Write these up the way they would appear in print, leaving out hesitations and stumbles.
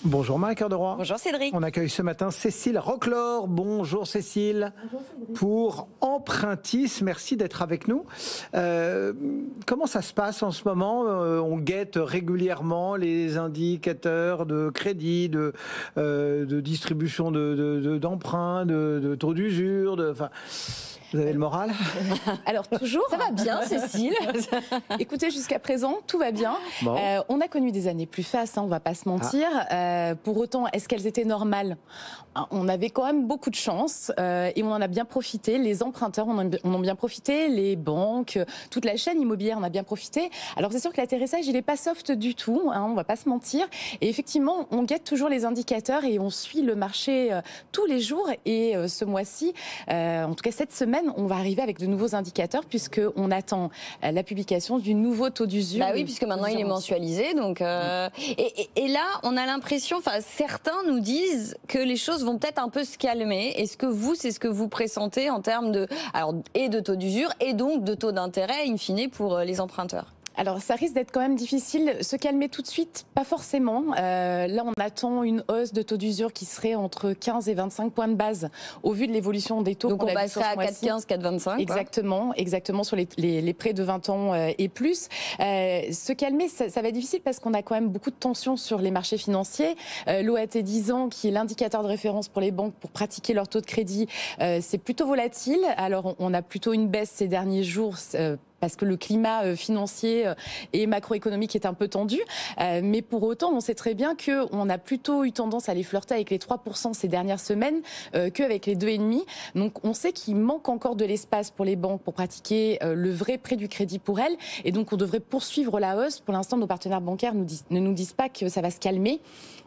Bonjour Marie-Cœur de Roy. Bonjour Cédric. On accueille ce matin Cécile Roclor. Bonjour Cécile. Bonjour Cédric. Pour Empruntis, merci d'être avec nous. Comment ça se passe en ce moment? On guette régulièrement les indicateurs de crédit, de distribution d'emprunts, de taux d'usure. Vous avez le moral? Alors toujours. Ça va bien Cécile. Écoutez, jusqu'à présent, tout va bien. Bon. On a connu des années plus fastes, on va pas se mentir. Pour autant, est-ce qu'elles étaient normales? On avait quand même beaucoup de chance et on en a bien profité. Les emprunteurs en ont bien profité, les banques, toute la chaîne immobilière en a bien profité. Alors c'est sûr que l'atterrissage, il n'est pas soft du tout, on va pas se mentir. Et effectivement, on guette toujours les indicateurs et on suit le marché tous les jours. Et ce mois-ci, en tout cas cette semaine, on va arriver avec de nouveaux indicateurs puisqu'on attend la publication du nouveau taux d'usure. Bah oui, puisque maintenant il est mensualisé. Donc, et là, on a l'impression, certains nous disent que les choses vont peut-être un peu se calmer. Est-ce que vous, c'est ce que vous pressentez en termes de taux d'usure et donc de taux d'intérêt, in fine, pour les emprunteurs? Alors, ça risque d'être quand même difficile. Se calmer tout de suite, pas forcément. Là, on attend une hausse de taux d'usure qui serait entre 15 et 25 points de base au vu de l'évolution des taux. Donc, on passerait à 4,15, 4,25. Exactement, sur les prêts de 20 ans et plus. Se calmer, ça va être difficile parce qu'on a quand même beaucoup de tensions sur les marchés financiers. L'OAT 10 ans, qui est l'indicateur de référence pour les banques pour pratiquer leur taux de crédit, c'est plutôt volatile. Alors, on a plutôt une baisse ces derniers jours parce que le climat financier et macroéconomique est un peu tendu. Mais pour autant, on sait très bien qu'on a plutôt eu tendance à les flirter avec les 3% ces dernières semaines qu'avec les 2,5%. Donc on sait qu'il manque encore de l'espace pour les banques pour pratiquer le vrai prêt du crédit pour elles. Et donc on devrait poursuivre la hausse. Pour l'instant, nos partenaires bancaires ne nous disent pas que ça va se calmer.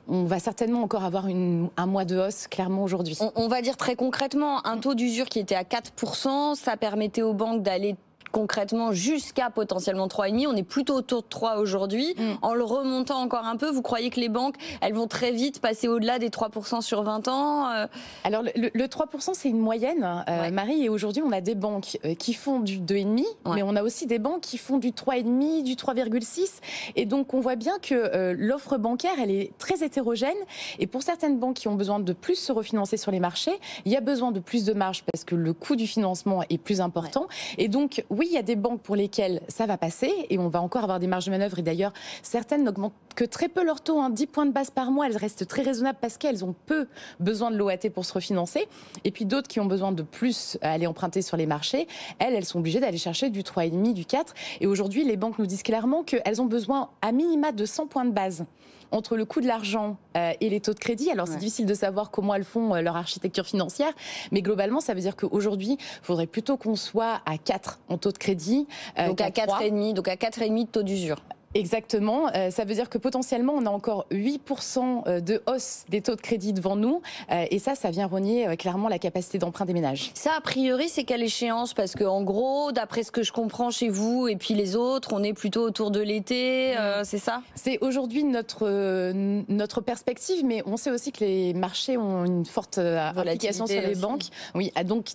On va certainement encore avoir un mois de hausse, clairement, aujourd'hui. On va dire très concrètement, un taux d'usure qui était à 4%, ça permettait aux banques d'aller concrètement jusqu'à potentiellement 3,5. On est plutôt autour de 3 aujourd'hui. En le remontant encore un peu, vous croyez que les banques, elles vont très vite passer au-delà des 3% sur 20 ans Alors, le 3%, c'est une moyenne, Marie. Et aujourd'hui, on a des banques qui font du 2,5, mais on a aussi des banques qui font du 3,5, du 3,6. Et donc, on voit bien que l'offre bancaire, elle est très hétérogène. Et pour certaines banques qui ont besoin de plus se refinancer sur les marchés, il y a besoin de plus de marge parce que le coût du financement est plus important. Et donc, oui, il y a des banques pour lesquelles ça va passer et on va encore avoir des marges de manœuvre. Et d'ailleurs, certaines n'augmentent que très peu leur taux, 10 points de base par mois. Elles restent très raisonnables parce qu'elles ont peu besoin de l'OAT pour se refinancer. Et puis d'autres qui ont besoin de plus aller emprunter sur les marchés, elles sont obligées d'aller chercher du 3,5, du 4. Et aujourd'hui, les banques nous disent clairement qu'elles ont besoin à minima de 100 points de base entre le coût de l'argent et les taux de crédit. Alors, c'est difficile de savoir comment elles font leur architecture financière, mais globalement, ça veut dire qu'aujourd'hui, il faudrait plutôt qu'on soit à 4 en taux de crédit. Donc à 4,5, donc à 4,5 de taux d'usure. Exactement. Ça veut dire que potentiellement, on a encore 8% de hausse des taux de crédit devant nous. Et ça vient rogner clairement la capacité d'emprunt des ménages. Ça, a priori, c'est quelle échéance? Parce qu'en gros, d'après ce que je comprends chez vous et puis les autres, on est plutôt autour de l'été, c'est ça? C'est aujourd'hui notre perspective, mais on sait aussi que les marchés ont une forte implication sur les banques. Oui, donc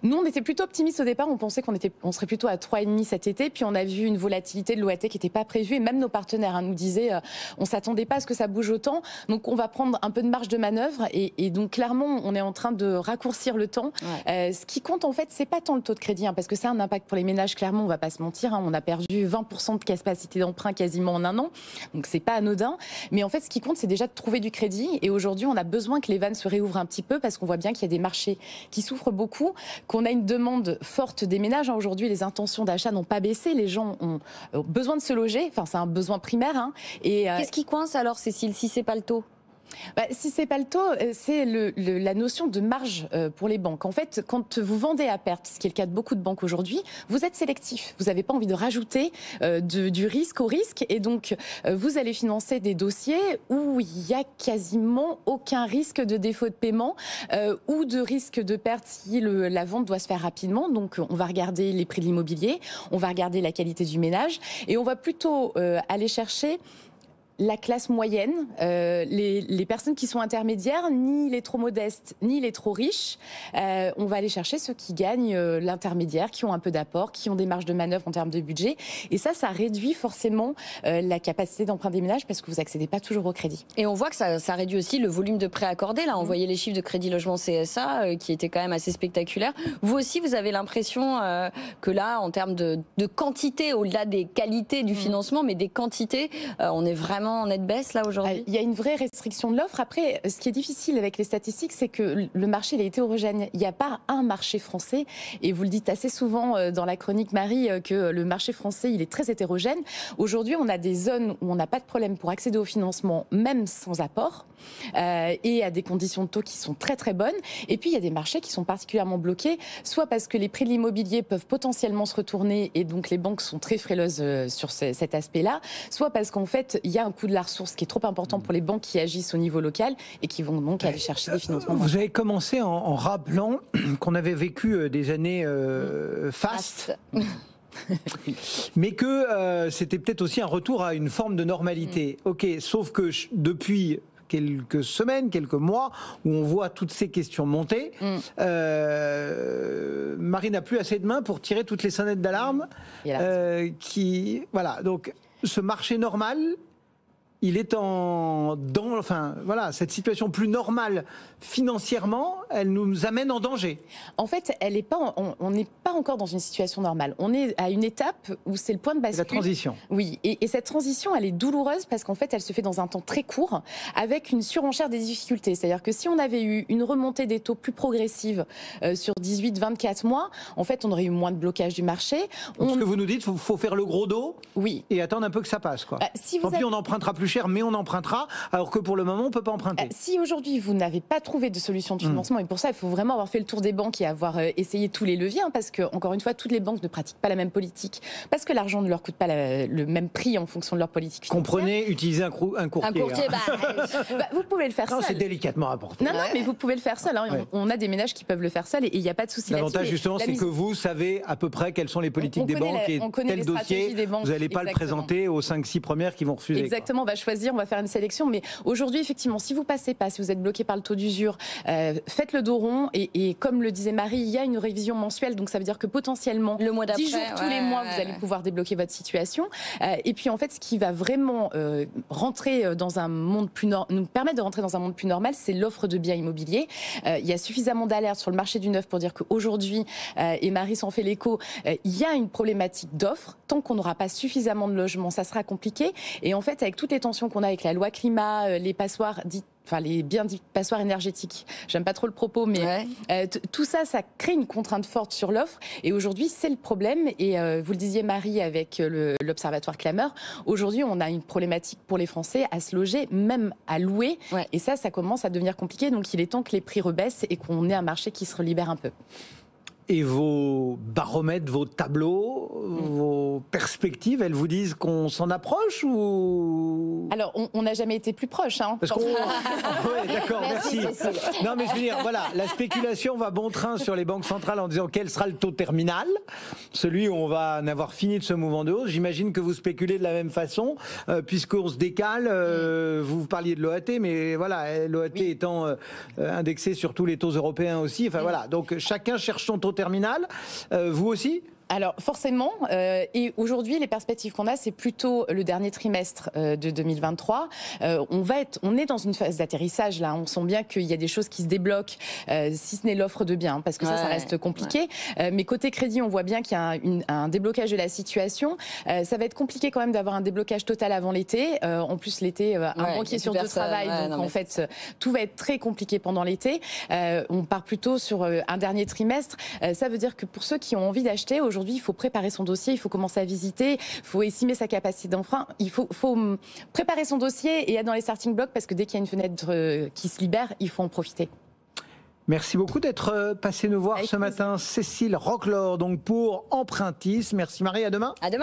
nous, on était plutôt optimistes au départ. On pensait qu'on serait plutôt à 3,5 cet été. Puis on a vu une volatilité de l'OAT qui était pas prévu, et même nos partenaires nous disaient on s'attendait pas à ce que ça bouge autant, donc on va prendre un peu de marge de manœuvre et donc clairement on est en train de raccourcir le temps. Ce qui compte en fait, c'est pas tant le taux de crédit, parce que c'est un impact pour les ménages, clairement, on va pas se mentir, on a perdu 20% de capacité d'emprunt quasiment en un an, donc c'est pas anodin, mais en fait ce qui compte, c'est déjà de trouver du crédit. Et aujourd'hui on a besoin que les vannes se réouvrent un petit peu, parce qu'on voit bien qu'il y a des marchés qui souffrent beaucoup, qu'on a une demande forte des ménages. Aujourd'hui les intentions d'achat n'ont pas baissé, les gens ont besoin de se loger, c'est un besoin primaire. Et qu'est-ce qui coince alors, Cécile, si c'est pas le taux? Si c'est pas le taux, c'est la notion de marge pour les banques. En fait, quand vous vendez à perte, ce qui est le cas de beaucoup de banques aujourd'hui, vous êtes sélectif. Vous n'avez pas envie de rajouter du risque au risque, et donc vous allez financer des dossiers où il y a quasiment aucun risque de défaut de paiement ou de risque de perte si la vente doit se faire rapidement. Donc on va regarder les prix de l'immobilier, on va regarder la qualité du ménage, et on va plutôt aller chercher la classe moyenne, les personnes qui sont intermédiaires, ni les trop modestes, ni les trop riches. On va aller chercher ceux qui gagnent l'intermédiaire, qui ont un peu d'apport, qui ont des marges de manœuvre en termes de budget. Et ça réduit forcément la capacité d'emprunt des ménages parce que vous n'accédez pas toujours au crédit. Et on voit que ça réduit aussi le volume de prêts accordés. Là, on voyait les chiffres de Crédit Logement CSA qui étaient quand même assez spectaculaires. Vous aussi, vous avez l'impression que là, en termes de quantité, au-delà des qualités du financement, mais des quantités, on est vraiment en nette baisse là aujourd'hui? Il y a une vraie restriction de l'offre. Après, ce qui est difficile avec les statistiques, c'est que le marché il est hétérogène. Il n'y a pas un marché français. Et vous le dites assez souvent dans la chronique, Marie, que le marché français, il est très hétérogène. Aujourd'hui, on a des zones où on n'a pas de problème pour accéder au financement, même sans apport, et à des conditions de taux qui sont très très bonnes. Et puis, il y a des marchés qui sont particulièrement bloqués, soit parce que les prix de l'immobilier peuvent potentiellement se retourner et donc les banques sont très frileuses sur cet aspect-là, soit parce qu'en fait, il y a un coût de la ressource qui est trop important pour les banques qui agissent au niveau local et qui vont donc aller chercher des financements. Vous avez commencé en rappelant qu'on avait vécu des années fastes. Mais que c'était peut-être aussi un retour à une forme de normalité. Ok, sauf que depuis quelques semaines, quelques mois, où on voit toutes ces questions monter, Marie n'a plus assez de mains pour tirer toutes les sonnettes d'alarme. Voilà, donc ce marché normal, il est cette situation plus normale financièrement, elle nous amène en danger. En fait, on n'est pas encore dans une situation normale. On est à une étape où c'est le point de bascule. La transition. Oui, et cette transition, elle est douloureuse parce qu'en fait, elle se fait dans un temps très court, avec une surenchère des difficultés. C'est-à-dire que si on avait eu une remontée des taux plus progressive sur 18-24 mois, en fait, on aurait eu moins de blocage du marché. Ce que vous nous dites, il faut faire le gros dos, oui, et attendre un peu que ça passe, quoi. Tant pis, on empruntera plus cher, mais on empruntera, alors que pour le moment, on ne peut pas emprunter. Si aujourd'hui, vous n'avez pas trouvé de solution de financement, et pour ça, il faut vraiment avoir fait le tour des banques et avoir essayé tous les leviers, parce que, encore une fois, toutes les banques ne pratiquent pas la même politique, parce que l'argent ne leur coûte pas le même prix en fonction de leur politique financière. Comprenez, utilisez un courtier. Un courtier, vous pouvez le faire seul. C'est délicatement apporté. Non, mais vous pouvez le faire seul. On a des ménages qui peuvent le faire seul et il n'y a pas de souci là-dessus. L'avantage, justement, c'est que vous savez à peu près quelles sont les politiques des banques et tel dossier, vous n'allez pas le présenter aux 5-6 premières qui vont refuser. Exactement, on va choisir, on va faire une sélection. Mais aujourd'hui, effectivement, si vous passez pas, si vous êtes bloqué par le taux d'usure, faites le dos rond. Et comme le disait Marie, il y a une révision mensuelle. Donc ça veut dire que potentiellement, le mois d'après, 10 jours tous les mois, vous allez pouvoir débloquer votre situation. Et puis en fait, ce qui va vraiment rentrer dans un monde nous permettre de rentrer dans un monde plus normal, c'est l'offre de biens immobiliers. Il y a suffisamment d'alertes sur le marché du neuf pour dire qu'aujourd'hui, et Marie s'en fait l'écho, il y a une problématique d'offre. Tant qu'on n'aura pas suffisamment de logements, ça sera compliqué. Et en fait, avec toutes les tensions qu'on a avec la loi climat, les passoires dites, les biens dits passoires énergétiques, j'aime pas trop le propos, mais tout ça, ça crée une contrainte forte sur l'offre. Et aujourd'hui, c'est le problème. Et vous le disiez, Marie, avec l'Observatoire Clameur, aujourd'hui, on a une problématique pour les Français à se loger, même à louer. Et ça commence à devenir compliqué. Donc, il est temps que les prix rebaissent et qu'on ait un marché qui se relibère un peu. Et vos baromètres, vos tableaux, vos perspectives, elles vous disent qu'on s'en approche ou... Alors, on n'a jamais été plus proche. Hein, Parce qu'on... ouais, d'accord, merci. Non, mais je veux dire, voilà, la spéculation va bon train sur les banques centrales en disant quel sera le taux terminal, celui où on va en avoir fini de ce mouvement de hausse. J'imagine que vous spéculez de la même façon, puisqu'on se décale. Vous parliez de l'OAT, mais voilà, l'OAT étant indexé sur tous les taux européens aussi. Enfin voilà, donc chacun cherche son taux terminal. Vous aussi ? Alors forcément, et aujourd'hui les perspectives qu'on a, c'est plutôt le dernier trimestre de 2023. On est dans une phase d'atterrissage là. On sent bien qu'il y a des choses qui se débloquent, si ce n'est l'offre de biens, parce que ça reste compliqué. Mais côté crédit, on voit bien qu'il y a un déblocage de la situation. Ça va être compliqué quand même d'avoir un déblocage total avant l'été. En plus l'été, un banquier sur deux travaille, donc en fait tout va être très compliqué pendant l'été. On part plutôt sur un dernier trimestre. Ça veut dire que pour ceux qui ont envie d'acheter aujourd'hui, il faut préparer son dossier, il faut commencer à visiter, il faut estimer sa capacité d'emprunt, il faut préparer son dossier et être dans les starting blocks parce que dès qu'il y a une fenêtre qui se libère, il faut en profiter. Merci beaucoup d'être passé nous voir ce matin, Cécile Roclor, donc pour Empruntis. Merci Marie, à demain. À demain.